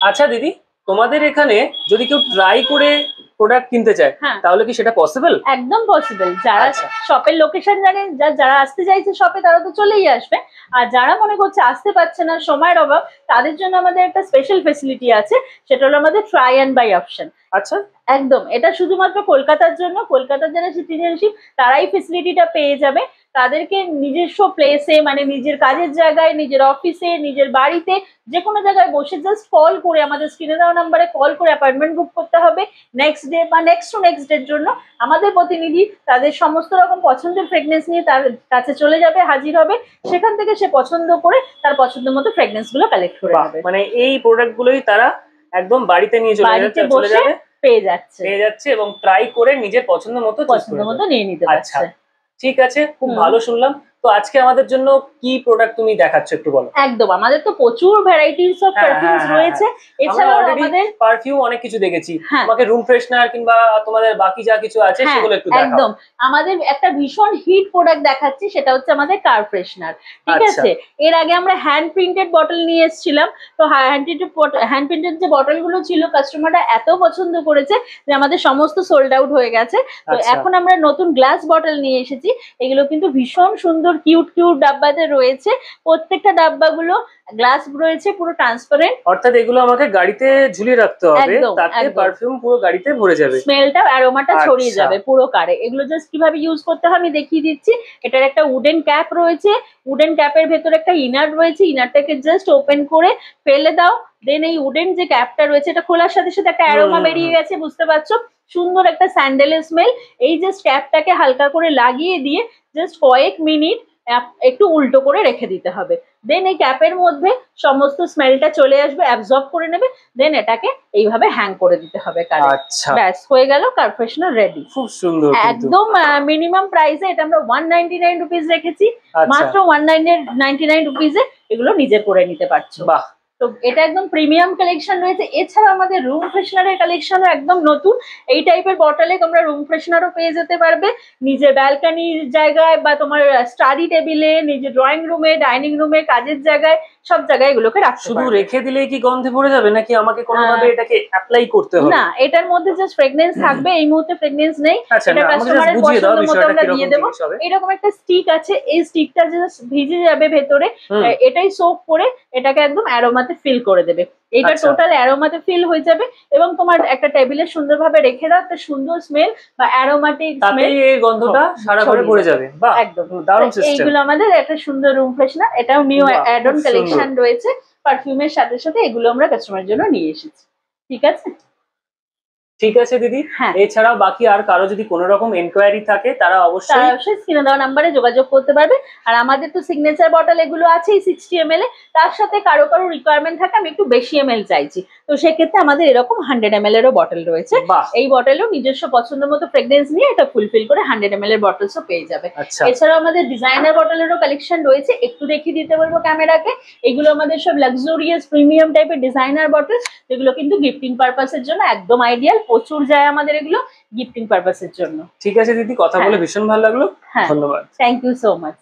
আচ্ছা দিদি, তোমাদের এখানে যদি কেউ ট্রাই করে প্রোডাক্ট কিনতে চায় তাহলে কি সেটা পসিবল? একদম পসিবল। যারা শপের লোকেশন জানে, যারা আসতে চাইছে শপে তারা তো চলেই আসবে, আর যারা মনে করছে আসতে পারছে না, সময়ের অভাব, তাদের জন্য আমাদের একটা স্পেশাল ফেসিলিটি আছে, সেটা হলো আমাদের ট্রাই অ্যান্ড বাই অপশন। আচ্ছা, একদম, এটা শুধুমাত্র কলকাতার জন্য। কলকাতার যারা সিটিজেনশিপ তারাই ফেসিলিটিটা পেয়ে যাবে। তাদেরকে নিজস্ব প্লেসে, মানে নিজের কাজের জায়গায়, নিজের অফিসে, নিজের বাড়িতে, যে কোনো জায়গায় বসে জাস্ট কল করে, আমাদের স্ক্রিনে দেওয়া নাম্বারে কল করে অ্যাপয়েন্টমেন্ট বুক করতে হবে নেক্সট ডে বা নেক্সট টু নেক্সট ডের জন্য। আমাদের প্রতিনিধি তাদের সমস্ত রকম পছন্দের ফ্রেগনেন্স নিয়ে তার কাছে চলে যাবে, হাজির হবে, সেখান থেকে সে পছন্দ করে তার পছন্দ মতো ফ্রেগনেন্স গুলো কালেক্ট করে নেবে। মানে এই প্রোডাক্ট গুলোই তারা একদম বাড়িতে নিয়ে চলে যাবে, পেয়ে যাচ্ছে এবং ট্রাই করে নিজের পছন্দ মতো নিয়ে নিতে পারছে। ঠিক আছে, খুব ভালো শুনলাম। তো আজকে আমাদের জন্য কি প্রোডাক্ট তুমি দেখাচ্ছ একটু বলো। একদম, আমাদের তো প্রচুর ভ্যারাইটিস অফ পারফিউমস রয়েছে। এছাড়াও আমাদের পারফিউম অনেক কিছু দেখেছি, তোমাকে রুম ফ্রেশনার কিংবা তোমাদের বাকি যা কিছু আছে সেগুলো একটু দেখাও। একদম, আমাদের একটা ভীষণ হিট প্রোডাক্ট দেখাচ্ছি, সেটা হচ্ছে আমাদের কার ফ্রেশনার। ঠিক আছে, এর আগে আমরা হ্যান্ড প্রিন্টেড বটল নিয়ে এসেছিলাম। তো হ্যান্ড প্রিন্টেড যে বটল গুলো ছিল, কাস্টমাররা এত পছন্দ করেছে যে আমাদের সমস্ত সোল্ড আউট হয়ে গেছে। তো এখন আমরা নতুন গ্লাস বটল নিয়ে এসেছি। এগুলো কিন্তু ভীষণ সুন্দর কিউট কিউট ডাব্বাতে রয়েছে। প্রত্যেকটা ডাব্বাগুলো গ্লাস রয়েছে, পুরো ট্রান্সপারেন্ট। অর্থাৎ এগুলো আমাকে গাড়িতে ঝুলিয়ে রাখতে হবে, তাতে পারফিউম পুরো গাড়িতে ভরে যাবে, স্মেলটা অ্যারোমাটা ছড়িয়ে যাবে পুরো কারে। এগুলো জাস্ট কিভাবে ইউজ করতে হয় আমি দেখিয়ে দিচ্ছি। এটার একটা উডেন ক্যাপ রয়েছে, উডেন ক্যাপের ভেতরে একটা ইনার রয়েছে, ইনারটাকে জাস্ট ওপেন করে ফেলে দাও। দেন এই উডেন যে ক্যাপটা রয়েছে, এটা খোলার সাথে সাথে একটা অ্যারোমা বেরিয়ে গেছে, বুঝতে পারছো? সুন্দর একটা স্যান্ডেলের স্মেল। এই জাস্ট ক্যাপটাকে হালকা করে লাগিয়ে দিয়ে জাস্ট কয়েক মিনিট একটু উল্টো করে রেখে দিতে হবে। দেন এই ক্যাপের মধ্যে সমস্ত স্মেলটা চলে আসবে, অ্যাবজর্ব করে নেবে। দেন এটাকে এইভাবে হ্যাং করে দিতে হবে কারে। ব্যাস, হয়ে গেল কার ফ্রেশনার রেডি। খুব সুন্দর। একদম মিনিমাম প্রাইসে এটা আমরা 199 রুপিস রেখেছি, মাত্র 199 রুপিসে এগুলো নিজে করে নিতে পারছো। বাহ, তো এটা একদম প্রিমিয়াম কালেকশন রয়েছে। এছাড়া আমাদের রুম ফ্রেশনারের কালেকশনও একদম নতুন। এই টাইপের বটলে তোমরা রুম ফ্রেশনারও পেয়ে যেতে পারবে নিজের ব্যালকনির জায়গায়, বা তোমার স্টাডি টেবিলে, নিজের ড্রয়িং রুমে, ডাইনিং রুমে, কাজের জায়গায়, সব জায়গায় এগুলোকে রাখতে পারবে। শুধু রেখে দিলেই কি গন্ধে ভরে যাবে, নাকি আমাকে কোনোভাবে এটাকে অ্যাপ্লাই করতে হবে? না, এটার মধ্যে জাস্ট ফ্রেগনেন্স থাকবে। এই মুহূর্তে ফ্রেগনেন্স নেই, এটা কাস্টমারের পছন্দ মতো আমরা দিয়ে দেবো। এরকম একটা স্টিক আছে, এই স্টিকটা জাস্ট ভিজে যাবে ভেতরে, এটাই সোক করে এটাকে একদম অ্যারোমাতে ফিল করে দেবে। এটা টোটাল অ্যারোমাতে ফিল হয়ে যাবে, এবং তোমার একটা টেবিলে সুন্দরভাবে রেখে দাও, একটা সুন্দর স্মেল বা অ্যারোমাটিক স্মেল, এই গন্ধটা সারা ঘরে ভরে যাবে। বাহ, একদম দারুণ সিস্টেম। এইগুলো আমাদের একটা সুন্দর রুম ফ্রেশনার, এটাও নিউ অ্যাড অন কালেকশন রয়েছে। পারফিউমের সাথে সাথে এগুলো আমরা কাস্টমারের জন্য নিয়ে এসেছি। ঠিক আছে, ঠিক আছে দিদি। এছাড়াও বাকি আর কারো যদি কোনো রকম এনকোয়ারি থাকে তারা অবশ্যই স্ক্রিনে দেওয়া নাম্বারে যোগাযোগ করতে পারবে। আর আমাদের তো সিগনেচার বটল এগুলো আছেই 60 ml এ, তার সাথে কারো কারো রিকোয়ারমেন্ট থাকে আমি একটু বেশি ml চাইছি, তো সেক্ষেত্রে আমাদের এরকম 100 ml এরও বটল রয়েছে। এই বটলেও নিজস্ব পছন্দ মতো ফ্রেগনেন্স নিয়ে এটা ফুলফিল করে 100 ml এর বটলসও পেয়ে যাবে। এছাড়াও আমাদের ডিজাইনার বটলেরও কালেকশন রয়েছে, একটু দেখিয়ে দিতে বলবো ক্যামেরাকে। এগুলো আমাদের সব লাক্সুরিয়াস প্রিমিয়াম টাইপের ডিজাইনার বটল, যেগুলো কিন্তু গিফটিং পারপাসের জন্য একদম আইডিয়াল। প্রচুর যায় আমাদের এগুলো গিফটিং পারপাসের জন্য। ঠিক আছে দিদি, কথা বলে ভীষণ ভালো লাগলো। ধন্যবাদ, থ্যাংক ইউ সো মাচ।